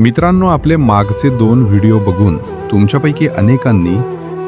मित्रांनो, आपले मागचे 2 व्हिडिओ बघून तुमच्यापैकी अनेकांनी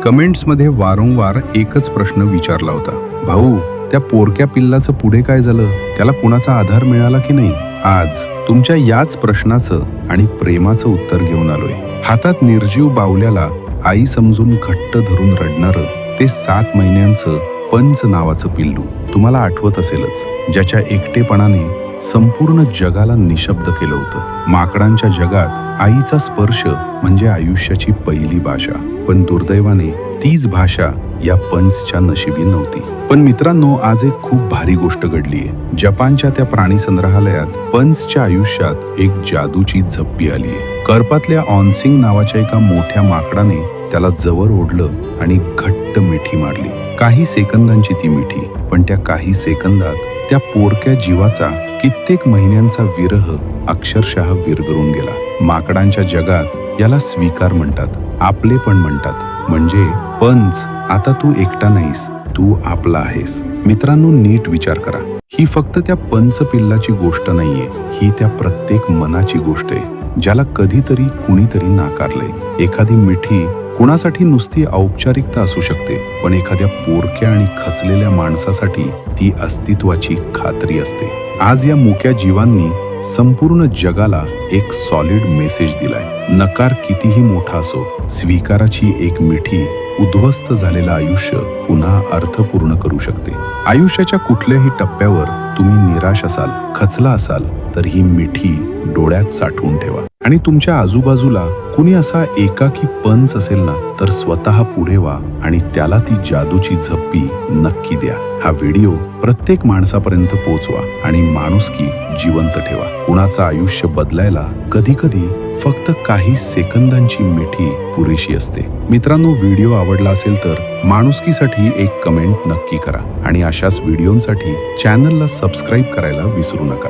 कमेंट्समध्ये वारंवार एकच प्रश्न विचारला होता, भाऊ त्या पोरक्या पिल्लाचं पुढे काय झालं, त्याला कुणाचा आधार मिळाला की नाही? आज तुमच्या याच प्रश्नाचं आणि प्रेमाचं उत्तर घेऊन आलोय. हातात निर्जीव बावल्याला आई समजून घट्ट धरून रडणारं ते 7 महिन्यांचं पंच नावाचं पिल्लू तुम्हाला आठवत असेलच, ज्याच्या एकटेपणाने संपूर्ण जगाला निशब्द केलं होतं. माकडांच्या जगात आईचा स्पर्श म्हणजे आयुष्याची पहिली भाषा, पण दुर्दैवाने तीच भाषा या पंचच्या नशिबी नव्हती. पण मित्रांनो, आज एक खूप भारी गोष्ट घडलीये. जपानच्या त्या प्राणी संग्रहालयात पंचच्या आयुष्यात एक जादूची झप्पी आलीये. करपातल्या ऑनसिंग नावाच्या एका मोठ्या माकडाने त्याला जवळ ओढलं आणि घट्ट मिठी मारली. काही सेकंदांची ती मिठी, पण त्या काही सेकंदात त्या पोरक्या जीवाचा कित्येक महिन्यांचा विरह अक्षरशः विरघळून गेला. माकडांच्या जगात याला स्वीकार म्हणतात, आपले पण म्हणतात. म्हणजे पंच, आता तू एकटा नाहीस, तू आपला आहेस. मित्रांनो, नीट विचार करा. ही फक्त त्या पंच पिल्लाची गोष्ट नाहीये, ही त्या प्रत्येक मनाची गोष्ट आहे, ज्याला कधीतरी कुणीतरी नाकारलंय. एखादी मिठी कुणासाठी नुसती औपचारिकता असू शकते, पण एखाद्या पोरक्या आणि खचलेल्या माणसासाठी ती अस्तित्वाची खात्री असते. आज या मुक्या जीवांनी संपूर्ण जगाला एक सॉलिड मेसेज दिलाय. नकार कितीही मोठा असो, स्वीकाराची एक मिठी उद्ध्वस्त झालेलं आयुष्य पुन्हा अर्थपूर्ण करू शकते. आयुष्याच्या कुठल्याही टप्प्यावर तुम्ही निराश असाल, खचला असाल, तर ही मिठी डोळ्यात साठवून ठेवा. आणि तुमच्या आजूबाजूला कुणी असा एकाकी पंच असेल ना, तर स्वतः पुढे व्हा आणि त्याला ती जादूची झप्पी नक्की द्या. हा व्हिडिओ प्रत्येक माणसापर्यंत पोहोचवा आणि माणुसकी जिवंत ठेवा. कुणाचं आयुष्य बदलायला कधी कधी फक्त काही सेकंदांची मिठी पुरेशी असते. मित्रांनो, व्हिडिओ आवडला असेल तर माणुसकीसाठी एक कमेंट नक्की करा आणि अशाच व्हिडिओंसाठी चॅनलला सबस्क्राईब करायला विसरू नका.